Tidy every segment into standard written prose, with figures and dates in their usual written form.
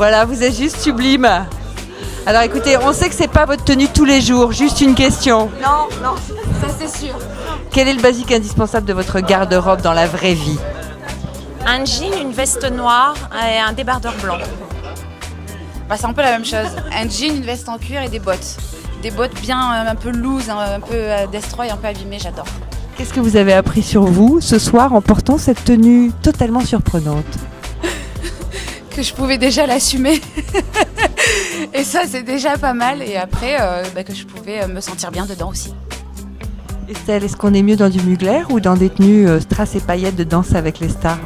Voilà, vous êtes juste sublime. Alors écoutez, on sait que c'est pas votre tenue tous les jours, juste une question. Non, ça c'est sûr. Quel est le basique indispensable de votre garde-robe dans la vraie vie? Un jean, une veste noire et un débardeur blanc. Bah, c'est un peu la même chose. Un jean, une veste en cuir et des bottes. Des bottes bien un peu loose, un peu destroy, un peu abîmées, j'adore. Qu'est-ce que vous avez appris sur vous ce soir en portant cette tenue totalement surprenante? Que je pouvais déjà l'assumer. Et ça, c'est déjà pas mal. Et après, que je pouvais me sentir bien dedans aussi. Estelle, est-ce qu'on est mieux dans du Mugler ou dans des tenues strass et paillettes de Danse avec les stars?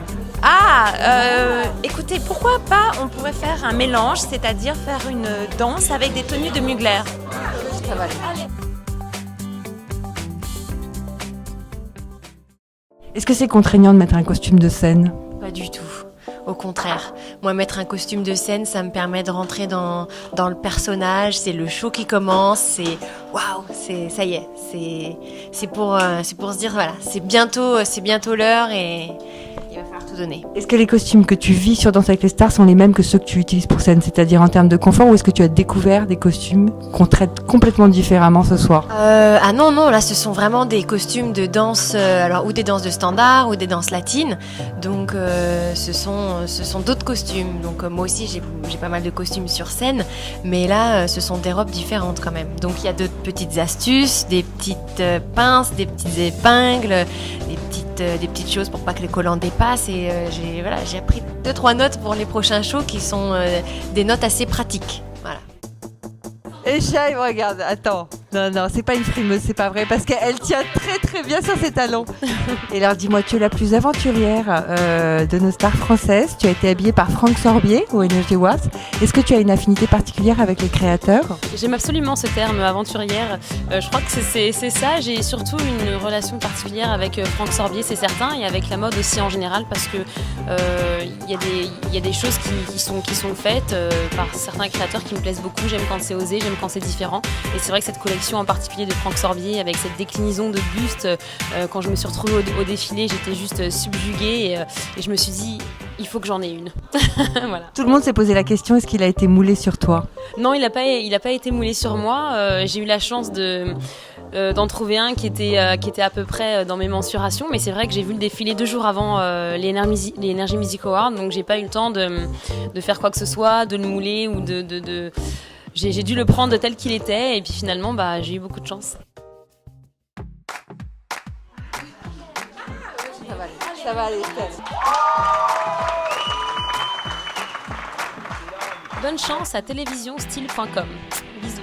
Écoutez, pourquoi pas, on pourrait faire un mélange, c'est-à-dire faire une danse avec des tenues de Mugler. Ça va aller. Est-ce que c'est contraignant de mettre un costume de scène? Pas du tout. Au contraire, moi mettre un costume de scène, ça me permet de rentrer dans le personnage. C'est le show qui commence. C'est waouh, ça y est. C'est pour se dire voilà, c'est bientôt l'heure et il va falloir tout donner. Est-ce que les costumes que tu vis sur Danse avec les stars sont les mêmes que ceux que tu utilises pour scène, c'est-à-dire en termes de confort, ou est-ce que tu as découvert des costumes qu'on traite complètement différemment ce soir? Non, là ce sont vraiment des costumes de danse, alors ou des danses de standard ou des danses latines. Donc ce sont d'autres costumes. Donc moi aussi j'ai pas mal de costumes sur scène, mais là ce sont des robes différentes quand même. Donc il y a d'autres petites astuces, des petites pinces, des petites épingles, des petites choses pour pas que les collants dépassent. Et j'ai appris 2-3 notes pour les prochains shows qui sont des notes assez pratiques. Voilà. Et Chat, il me regarde. Attends. Non, c'est pas une frimeuse, c'est pas vrai, parce qu'elle tient très très bien sur ses talons. Et alors dis-moi, tu es la plus aventurière de nos stars françaises. Tu as été habillée par Franck Sorbier au Energy Awards. Est-ce que tu as une affinité particulière avec les créateurs? J'aime absolument ce terme, aventurière. Je crois que c'est ça. J'ai surtout une relation particulière avec Franck Sorbier, c'est certain, et avec la mode aussi en général, parce que il y a des choses qui sont faites par certains créateurs qui me plaisent beaucoup. J'aime quand c'est osé, j'aime quand c'est différent. Et c'est vrai que cette collection en particulier de Franck Sorbier, avec cette déclinaison de buste, quand je me suis retrouvée au défilé, j'étais juste subjuguée et je me suis dit, il faut que j'en ai une. Voilà. Tout le monde s'est posé la question, est-ce qu'il a été moulé sur toi? Non, il n'a pas été moulé sur moi. J'ai eu la chance d'en trouver un qui était à peu près dans mes mensurations, mais c'est vrai que j'ai vu le défilé 2 jours avant les Energy Music Awards, donc j'ai pas eu le temps de faire quoi que ce soit, de le mouler ou j'ai dû le prendre tel qu'il était et puis finalement j'ai eu beaucoup de chance. Ça va aller, Estelle. Bonne chance à télévisionstyle.com. Bisous.